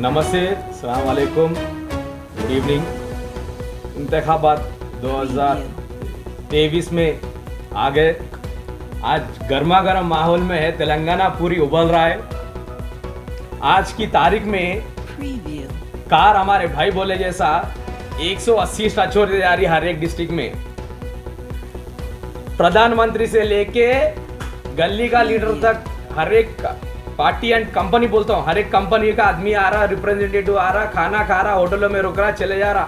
नमस्ते, अस्सलाम वालेकुम, गुड इवनिंग। इंतखाबात 2023 में आ गए। आज गर्मा गर्म माहौल में है, तेलंगाना पूरी उबल रहा है। आज की तारीख में कार हमारे भाई बोले जैसा 180 स्टार छोड़ दी जा रही हर एक डिस्ट्रिक्ट में। प्रधानमंत्री से लेके गली का लीडर तक हर एक पार्टी एंड कंपनी बोलता हूँ, हर एक कंपनी का आदमी आ रहा, रिप्रेजेंटेटिव आ रहा, खाना खा रहा, होटलों में रुक रहा, चले जा रहा,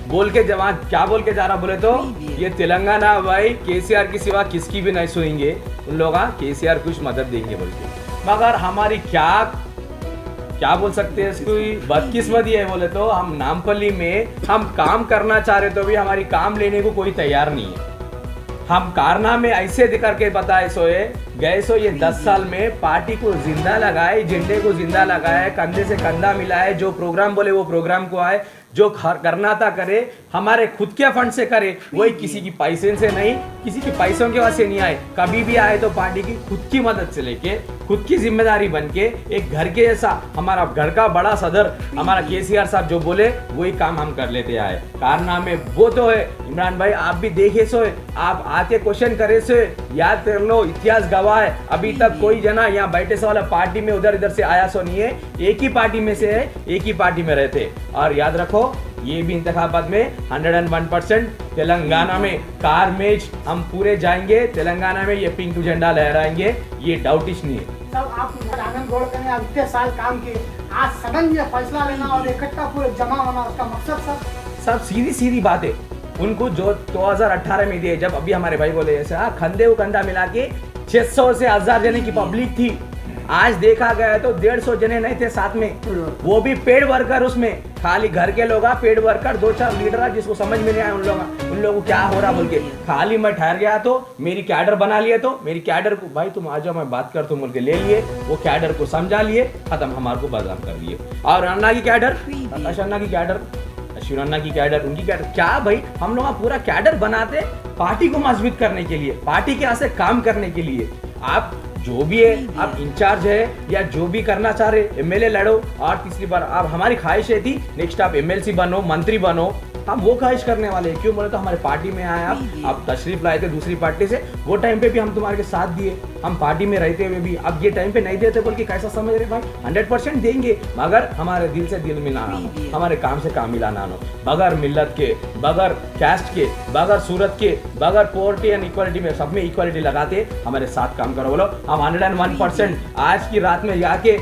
बोल के जवान क्या बोल के जा रहा बोले तो ये तेलंगाना भाई केसीआर की सिवा किसकी भी नहीं सुनेंगे, उन लोग केसीआर कुछ मदद देंगे बोल के। मगर हमारी क्या बोल सकते हैं इसको, बदकिस्मती है बोले तो हम नामपल्ली में हम काम करना चाह रहे तो भी हमारी काम लेने को कोई तैयार नहीं है। हम कारनामे ऐसे करके बताए सोए गए सो ये 10 साल में पार्टी को जिंदा लगाए, झंडे को जिंदा लगाए, कंधे से कंधा मिलाए, जो प्रोग्राम बोले वो प्रोग्राम को आए, जो करना था करे, हमारे खुद के फंड से करे, वही किसी की पैसे से नहीं, किसी की पैसों के वजह से नहीं आए। कभी भी आए तो पार्टी की खुद की मदद से लेके, खुद की जिम्मेदारी बन के, एक घर के जैसा हमारा घर का बड़ा सदर हमारा केसीआर साहब जो बोले वही काम हम कर लेते आए। कारनामे वो तो है। इमरान भाई आप भी देखे सो, आप आके क्वेश्चन करे सो, याद कर लो, इतिहास गवाह है। अभी तक कोई जना यहाँ बैठे से वाला पार्टी में उधर इधर से आया सो नहीं है, एक ही पार्टी में से है, एक ही पार्टी में रहते। और याद रखो ये भी इंतखाबात में 101% तेलंगाना में कार मेज हम पूरे जाएंगे, तेलंगाना में ये पिंक झंडा लहराएंगे, ये डाउटिश नहीं है। सब आप आनंद गौड़ करने आप इतने साल काम किए, आज सदन में फैसला लेना और इकट्ठा पूरे जमा होना, उसका मकसद सब सीधी बात है। उनको जो 2018 में दिए, जब अभी हमारे भाई बोले जैसे कंधे को कंधा मिला के 600 से 1000 जने की पब्लिक थी। आज देखा गया तो 150 जने नहीं थे साथ में, वो भी पेड वर्कर, उसमें खाली घर के लोग, पेड वर्कर, 2-4 लीडर जिसको समझ में नहीं आया उन लोगों को क्या हो रहा बोल के। खाली मैं ठहर गया तो मेरी कैडर बना लिए, तो मेरी कैडर को भाई तुम आ जाओ मैं बात कर तुम बोल के ले लिए, वो कैडर को समझा लिए, खत्म, हमारे को बदनाम कर लिए। और अन्ना की कैडर, प्रकाश अन्ना की कैडर, अश्विन अन्ना की कैडर, उनकी कैडर, क्या भाई हम लोग पूरा कैडर बनाते पार्टी को मजबूत करने के लिए, पार्टी के आगे काम करने के लिए। आप जो भी है, आप इंचार्ज है या जो भी करना चाह रहे, एमएलए लड़ो, और तीसरी बार आप, हमारी ख्वाहिश थी नेक्स्ट आप एमएलसी बनो, मंत्री बनो, हम वो ख्वाहिश करने वाले हैं। क्यों बोले तो हमारे पार्टी में आए आप तशरीफ लाए थे दूसरी पार्टी से, वो टाइम पे भी हम तुम्हारे के साथ दिए, हम पार्टी में रहते हुए भी। अब ये टाइम पे नहीं देते बोल के कैसा समझ रहे भाई, 100% देंगे, मगर हमारे दिल से दिल मिलाना, हमारे काम से काम मिलाना, बगैर मिल्लत के, बगैर कैस्ट के, बगैर सूरत के, बगैर पॉवर्टी एंड इक्वालिटी में, सब में इक्वालिटी लगाते हमारे साथ काम करो बोलो। हम 101% आज की रात में जाके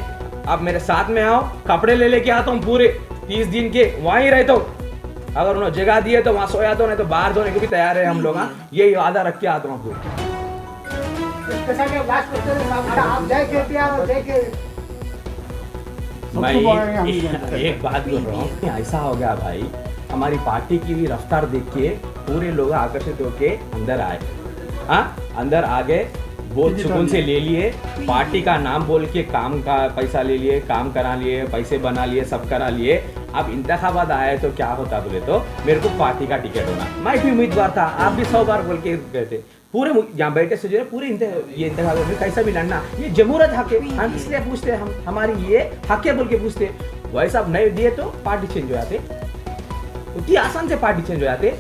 आप मेरे साथ में आओ, कपड़े ले लेके आता हूँ पूरे 30 दिन के, वहीं रहता हूँ। अगर उन्होंने जगह दिए तो वहां सोया तो, नहीं तो बाहर धोने को भी तैयार है हम लोग। ये वादा रख के आता हूँ। मैं एक बात बोल रहा हूँ, ऐसा हो गया भाई, हमारी पार्टी की भी रफ्तार देख के पूरे लोग आकर्षित होके अंदर आए, अंदर आ गए, बहुत सुकून से ले लिए, पार्टी का नाम बोल के काम का पैसा ले लिए, काम करा लिए, पैसे बना लिए, सब करा लिए। अब इंतखाबात आए तो क्या होता बोले तो मेरे को पार्टी का टिकट होना, मैं भी उम्मीदवार था, आप भी 100 बार बोल के गए थे, पूरे यहाँ बैठे से जो है पूरे ये इंतखाबात में कैसा भी लड़ना, ये जमहूरत हक है, हम इसलिए पूछते हम, हमारी ये हक है बोल के पूछते। वैसा अब नहीं दिए तो पार्टी चेंज हो जाते, उतनी आसान से पार्टी चेंज हो जाते।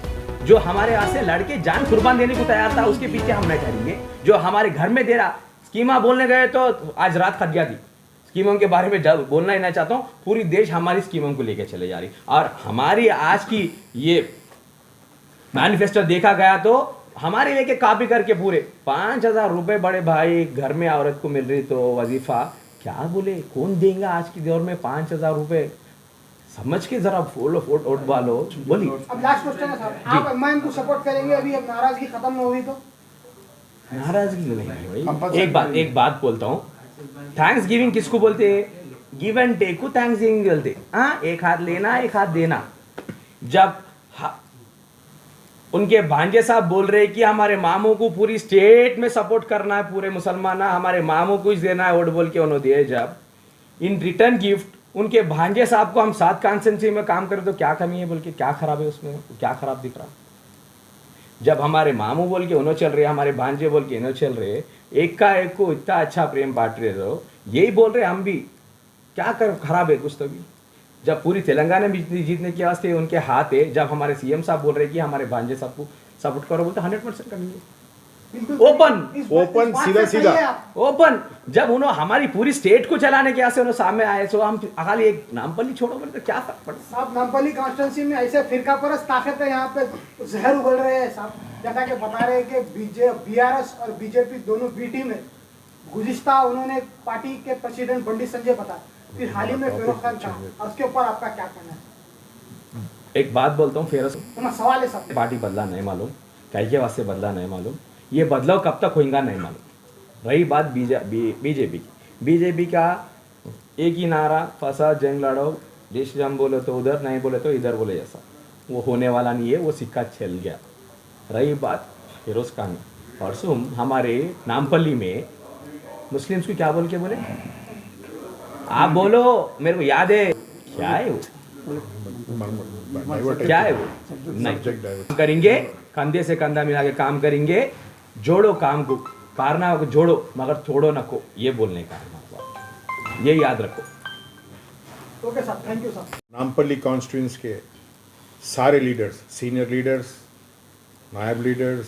जो हमारे यहाँ से लड़के जान कुर्बान देने को तैयार था, उसके पीछे हम नहीं ठहरेंगे। जो हमारे घर में दे रहा, स्कीमा बोलने गए तो आज रात खत गया थी, स्कीमों के बारे में बोलना ही नहीं चाहता हूँ, पूरी देश हमारी स्कीमों को लेकर चले जा रही। और हमारी आज की ये मैनिफेस्टो देखा गया तो हमारे लेके कॉपी करके पूरे 5000 रुपए बड़े भाई घर में औरत को मिल रही तो वजीफा, क्या बोले कौन देगा आज की दौर में 5000 रुपए, समझ के जरा फॉलो वोट वालो बोली। अब लास्ट क्वेश्चन है साहब, आप अम्मान को सपोर्ट करेंगे अभी, अब नाराजगी खत्म हो गई तो? नाराजगी नहीं है भाई, एक बात बोलता हूँ, थैंक्स गिविंग किसको बोलते हैं, गिव एंड टेक को थैंक्स गिविंग बोलते हैं। एक हाथ लेना एक हाथ देना। जब उनके भांजे साहब बोल रहे कि हमारे मामू को पूरी स्टेट में सपोर्ट करना है, पूरे मुसलमान हमारे मामू को ही देना है वोट बोल के उन्होंने दिए, जब इन रिटर्न गिफ्ट उनके भांजे साहब को हम 7 कॉन्स्टिट्यूंसी में काम करें तो क्या कमी है बोल के, क्या खराब है उसमें, क्या खराब दिख रहा। जब हमारे मामू बोल के उन्होंने चल रहे, हमारे भांजे बोल के इन्होंने चल रहे, एक का एक को इतना अच्छा प्रेम बांट रहे हो, यही बोल रहे हम भी, क्या कर खराब है कुछ तो भी। जब पूरी तेलंगाना में जीतने के वास्ते उनके हाथ है, जब हमारे सीएम साहब बोल रहे हैं कि हमारे भांजे साहब को सपोर्ट करो, बोलते 100% करेंगे। बिल्कुल ओपन ओपन, सीधा सीधा ओपन जब उन्होंने हमारी पूरी स्टेट को चलाने के वास्ते उन्होंने सामने आए, तो हम खाली एक नामपल्ली छोड़ो बोले तो क्या फर्क पड़ता। साहब नामपल्ली कॉन्स्टिट्यूंसी में ऐसे फिरका परस्त ताकत है, यहाँ पे जहर उगल रहे हैं साहब। जैसा कि बता रहे हैं कि बीआरएस और बीजेपी दोनों बी टीम है। गुज़िश्ता उन्होंने पार्टी के प्रेसिडेंट बंडी संजय बताया, फिर हाल ही में फेरोज खान था, और उसके ऊपर आपका क्या कहना है? एक बात बोलता हूँ, फेरोज तुम्हारा सवाल है साहब। पार्टी बदला नहीं मालूम, कई के वास्ते बदला नहीं मालूम, ये बदलाव कब तक होगा नहीं मालूम। रही बात बीजेपी की, बीजेपी का एक ही नारा, फंसा जंग लड़ो, देश जम बोले तो उधर, नहीं बोले तो इधर बोले, जैसा वो होने वाला नहीं है, वो सिक्का छल गया। रही बात फिरोज खान, परसों हमारे नामपल्ली में मुस्लिम्स को क्या बोल के बोले, आप बोलो मेरे को याद है, क्या है वो, क्या है वो, नहीं करेंगे, कंधे से कंधा मिला के काम करेंगे, जोड़ो काम को, कारना को जोड़ो मगर छोड़ो न को, ये बोलने का है, ये याद रखो। Okay sir, thank you sir. Nampally कॉन्स्टिट्यूंस के सारे लीडर्स, सीनियर लीडर्स, नायब लीडर्स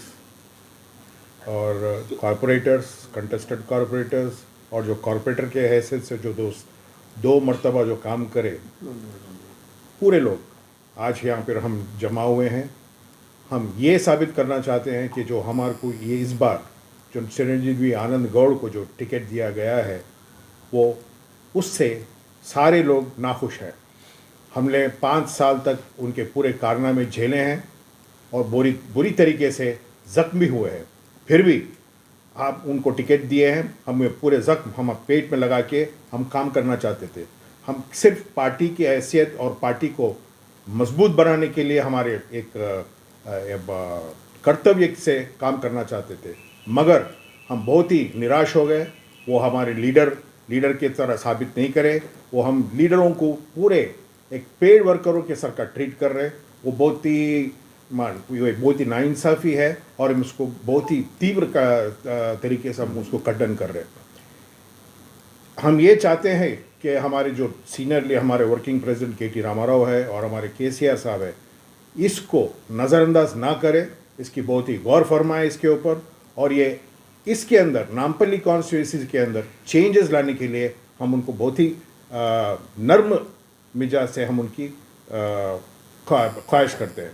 और कॉरपोरेटर्स, कंटेस्टेड कॉरपोरेटर्स, और जो कॉरपोरेटर के हैसियत से जो दोस्त 2 मरतबा जो काम करे, पूरे लोग आज यहाँ पर हम जमा हुए हैं। हम ये साबित करना चाहते हैं कि जो हमारे को ये इस बार जो चिरंजीवी आनंद गौड़ को जो टिकट दिया गया है, वो उससे सारे लोग नाखुश हैं। हमने 5 साल तक उनके पूरे कारनामे झेले हैं और बुरी तरीके से ज़ख्मी हुए हैं, फिर भी आप उनको टिकट दिए हैं। हम पूरे ज़ख्म हम पेट में लगा के हम काम करना चाहते थे। हम सिर्फ पार्टी की हैसियत और पार्टी को मजबूत बनाने के लिए हमारे एक कर्तव्य से काम करना चाहते थे, मगर हम बहुत ही निराश हो गए। वो हमारे लीडर की तरह साबित नहीं करे। वो हम लीडरों को पूरे एक पेड वर्करों के सर का ट्रीट कर रहे। वो बहुत ही नाइंसाफ़ी है और हम उसको बहुत ही तीव्र तरीके से हम उसको खंडन कर रहे हैं। हम ये चाहते हैं कि हमारे जो सीनियर हमारे वर्किंग प्रेसिडेंट के टी रामाराव है और हमारे केसीआर साहब है, इसको नज़रअंदाज ना करें, इसकी बहुत ही गौर फरमाए इसके ऊपर, और ये इसके अंदर नामपल्ली कॉन्स्टिट्यूंसी के अंदर चेंजेस लाने के लिए हम उनको बहुत ही नर्म मिजाज से हम उनकी ख्वाहिश करते हैं।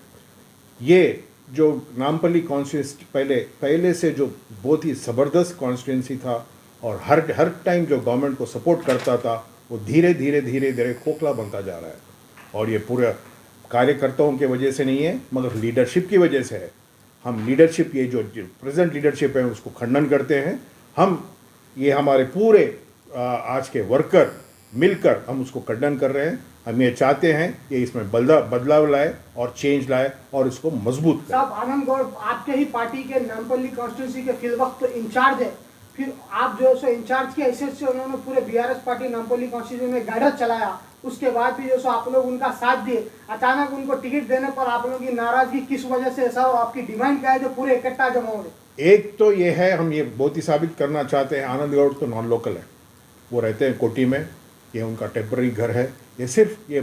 ये जो नामपल्ली कॉन्स्टिट्यूंसी पहले से जो बहुत ही ज़बरदस्त कॉन्स्टिट्यूंसी था और हर टाइम जो गवर्नमेंट को सपोर्ट करता था, वो धीरे धीरे खोखला बनता जा रहा है। और ये पूरा कार्यकर्ताओं के वजह से नहीं है, मगर लीडरशिप की वजह से है। हम लीडरशिप, ये जो प्रेजेंट लीडरशिप है, उसको खंडन करते हैं। हम ये हमारे पूरे आज के वर्कर मिलकर हम उसको खंडन कर रहे हैं। हम ये चाहते हैं कि इसमें बदलाव लाए और चेंज लाए और इसको मजबूत करें। साहब आनंद गौड़ आपके ही पार्टी के नामपल्ली कॉन्स्टिट्यूंसी के फिल वक्त तो इंचार्ज है, फिर आप जो है इंचार्ज की हैसियत से उन्होंने पूरे बीआरएस पार्टी नामपल्ली कॉन्स्टिट्यूंसी में गाइडेंस चलाया, उसके बाद भी जो आप लोग उनका साथ दिए, अचानक उनको टिकट देने पर आप लोगों की नाराजगी किस वजह से ऐसा, और आपकी डिमांड क्या है जो पूरे इकट्ठा जमा हो गए? एक तो ये है, हम ये बहुत ही साबित करना चाहते हैं, आनंद गौड़ तो नॉन लोकल है, वो रहते हैं कोटी में, ये उनका टेम्पररी घर है। ये सिर्फ ये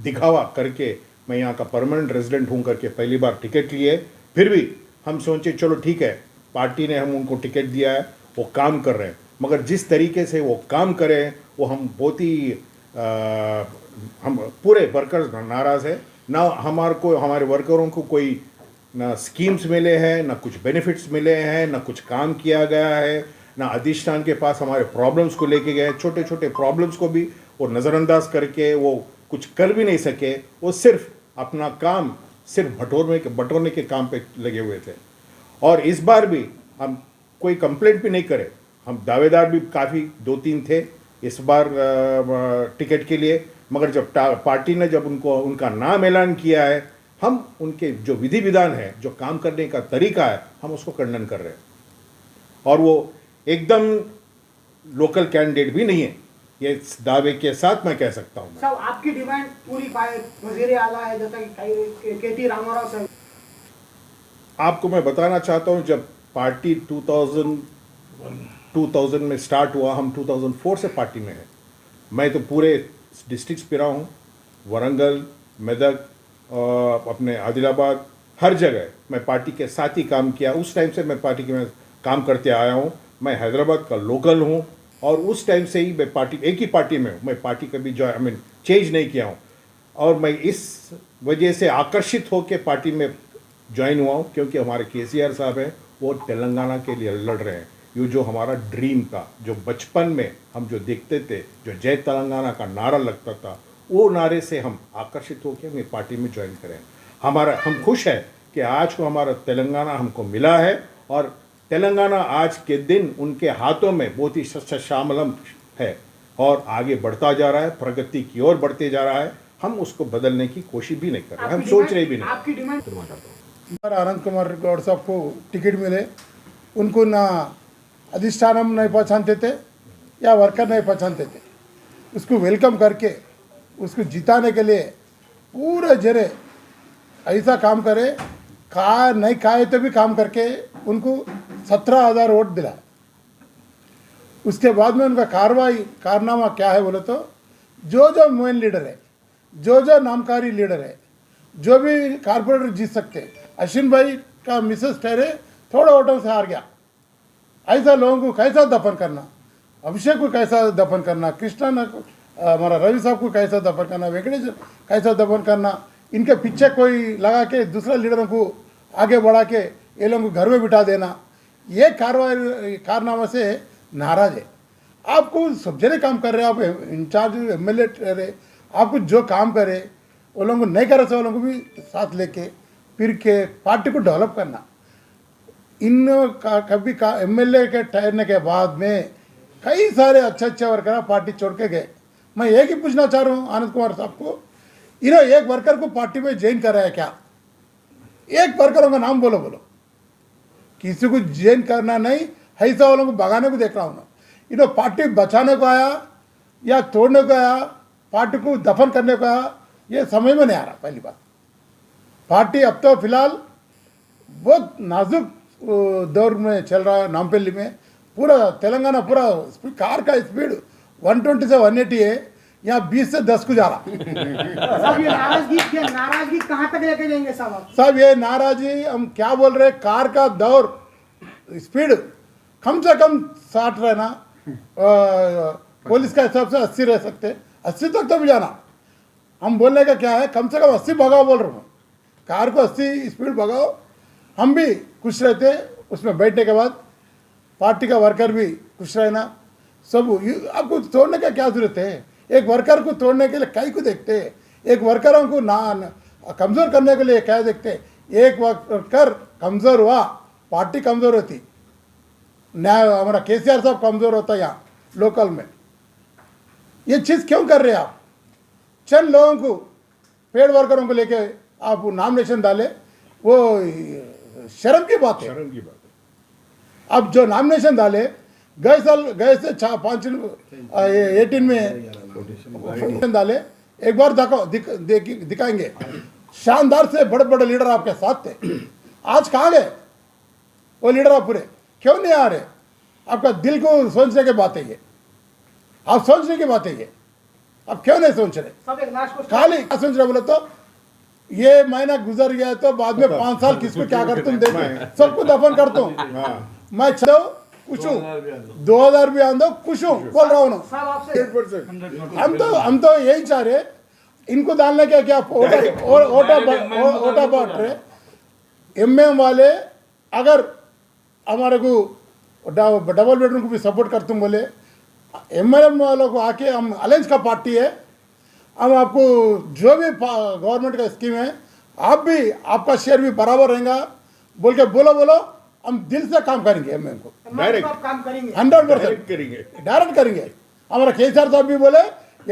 दिखावा करके मैं यहाँ का परमानेंट रेजिडेंट हूँ करके पहली बार टिकट लिए, फिर भी हम सोचे चलो ठीक है, पार्टी ने हम उनको टिकट दिया है, वो काम कर रहे हैं, मगर जिस तरीके से वो काम कर रहे हैं वो हम बहुत ही हम पूरे वर्कर्स नाराज़ है। ना हमारे वर्करों को कोई ना स्कीम्स मिले हैं, ना कुछ बेनिफिट्स मिले हैं, ना कुछ काम किया गया है, ना अधिष्ठान के पास हमारे प्रॉब्लम्स को लेके गए। छोटे छोटे प्रॉब्लम्स को भी वो नज़रअंदाज करके वो कुछ कर भी नहीं सके। वो सिर्फ अपना काम सिर्फ बटोरने के काम पे लगे हुए थे। और इस बार भी हम कोई कंप्लेंट भी नहीं करे। हम दावेदार भी काफ़ी 2-3 थे इस बार टिकट के लिए, मगर जब पार्टी ने जब उनका नाम ऐलान किया है, हम उनके जो विधि विधान है, जो काम करने का तरीका है, हम उसको खंडन कर रहे हैं। और वो एकदम लोकल कैंडिडेट भी नहीं है, ये दावे के साथ मैं कह सकता हूँ। साहब आपकी डिमांड पूरी वजीर आला है, जैसा कि केटी रामाराव साहब। आपको मैं बताना चाहता हूँ, जब पार्टी 2000 में स्टार्ट हुआ, हम 2004 से पार्टी में हैं। मैं तो पूरे डिस्ट्रिक्ट्स पे रहा हूँ, वरंगल, मेदक, अपने आदिलाबाद, हर जगह मैं पार्टी के साथ ही काम किया। उस टाइम से मैं पार्टी के में काम करते आया हूँ। मैं हैदराबाद का लोकल हूँ और उस टाइम से ही मैं पार्टी, एक ही पार्टी में हूँ। मैं पार्टी कभी जो चेंज नहीं किया हूँ और मैं इस वजह से आकर्षित होकर पार्टी में ज्वाइन हुआ हूँ क्योंकि हमारे केसीआर साहब हैं, वो तेलंगाना के लिए लड़ रहे हैं। ये जो हमारा ड्रीम था, जो बचपन में हम जो देखते थे, जो जय तेलंगाना का नारा लगता था, वो नारे से हम आकर्षित होकर हमें पार्टी में ज्वाइन करें। हम खुश हैं कि आज को हमारा तेलंगाना हमको मिला है और तेलंगाना आज के दिन उनके हाथों में बहुत ही शामलम है और आगे बढ़ता जा रहा है, प्रगति की ओर बढ़ते जा रहा है। हम उसको बदलने की कोशिश भी नहीं कर रहे, हम सोच रहे भी नहीं। आपकी डिमांड अनंत कुमार गौड़ साहब को टिकट मिले, उनको ना अधिष्ठानम नहीं पहचानते थे या वर्कर नहीं पहचानते थे। उसको वेलकम करके उसको जिताने के लिए पूरे जरे ऐसा काम करे, नहीं खाए तो भी काम करके उनको 17,000 वोट दिला। उसके बाद में उनका कारनामा क्या है बोले तो, जो मेन लीडर है, जो नामकारी लीडर है, जो भी कारपोरेटर जीत सकते, अश्विन भाई का मिसेस ठहरे थोड़ा वोटों से हार गया। ऐसा लोगों को कैसा दफन करना, अभिषेक को कैसा दफन करना, कृष्णा हमारा रवि साहब को कैसा दफन करना, वेंकटेश कैसा दफन करना, इनके पीछे कोई लगा के दूसरे लीडरों को आगे बढ़ा के ये लोगों को घर में बिठा देना, ये कारनामा से नाराज है। आपको सब जगह काम कर रहे हैं, आप इंचार्ज एमएलए रहे, आपको जो काम करे वो लोगों को नहीं करे तो वो लोगों को भी साथ लेके फिर के पार्टी को डेवलप करना। इन कभी एमएलए के ठहरने के बाद में कई सारे अच्छे वर्कर पार्टी छोड़ के गए। मैं एक ही पूछना चाह रहा हूँ आनंद कुमार साहब को, इन्होंने एक वर्कर को पार्टी में ज्वाइन कर रहा है क्या? एक वर्करों का नाम बोलो। किसी को ज्वाइन करना नहीं, ऐसा वालों को भगाने को देख रहा हूँ। इन्होंने पार्टी बचाने को आया या तोड़ने को आया, पार्टी को दफन करने को आया, ये समझ में नहीं आ रहा। पहली बात, पार्टी अब तो फिलहाल बहुत नाजुक दौर में चल रहा है। नामपल्ली में पूरा तेलंगाना पूरा कार का स्पीड 120 से 180 है, यहाँ 20 से 10 को जा रहा। साहब ये नाराजगी कहाँ तक लेके जाएंगे साहब? साहब ये नाराजगी हम क्या बोल रहे हैं, कार का दौर स्पीड कम से कम 60 रहना, पुलिस का हिसाब से 80 रह सकते, 80 तक तो भी जाना। हम बोलने का क्या है, कम से कम 80 भगाओ बोल रहा हूँ। कार को 80 स्पीड भगाओ, हम भी खुश रहते। उसमें बैठने के बाद पार्टी का वर्कर भी खुश रहना। सब आपको तोड़ने का क्या जरूरत है? एक वर्कर को तोड़ने के लिए कई को देखते, एक वर्करों को कमज़ोर करने के लिए क्या देखते? एक वर्कर कमज़ोर हुआ, पार्टी कमज़ोर होती, न्याय हमारा केसीआर साहब कमज़ोर होता यहाँ लोकल में। ये चीज़ क्यों कर रहे हैं आप? चंद लोगों को, पेड वर्करों को लेके आप नॉमिनेशन डाले, वो शर्म की बात है। शर्म की बात है। अब जो नॉमिनेशन डाले, गए से 18 में डाले, एक बार दिखाएंगे। शानदार से बड़े बड़े लीडर आपके साथ थे, आज कहाँ गए वो लीडर? आप पूरे क्यों नहीं आ रहे? आपका दिल को सोचने की बात है ये, आप सोचने की बात है ये, आप क्यों नहीं सोच रहे? सब एक लास्ट क्वेश्चन खाली क्या सोच रहे बोले तो, ये महीना गुजर गया तो बाद में 5 साल किसको क्या करता हूँ, देख सबको दफन करता हूँ। मैं चलो खुश हूँ, 2000 भी आंदो खुश हूँ बोल रहा हूँ। साहब आपसे 100%। हम तो यही चाह रहे, इनको डालने के क्या ओटा बांट रहे। एमएम वाले अगर हमारे को डबल बेडरूम को भी सपोर्ट करते बोले, एमएम वालों को आके हम अलायंस का पार्टी है, हम आपको जो भी गवर्नमेंट का स्कीम है, आप भी आपका शेयर भी बराबर रहेगा बोल के बोलो, हम दिल से काम करेंगे। एमएम को डायरेक्ट आप काम करेंगे 100% करेंगे। डायरेक्ट करेंगे। हमारा केसीआर साहब भी बोले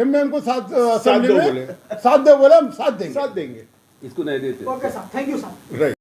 एमएम को साथ असेंबली में साथ दो बोले, हम साथ देंगे। साथ देंगे। इसको नहीं देते। ओके साहब, थैंक यू साहब। राइट।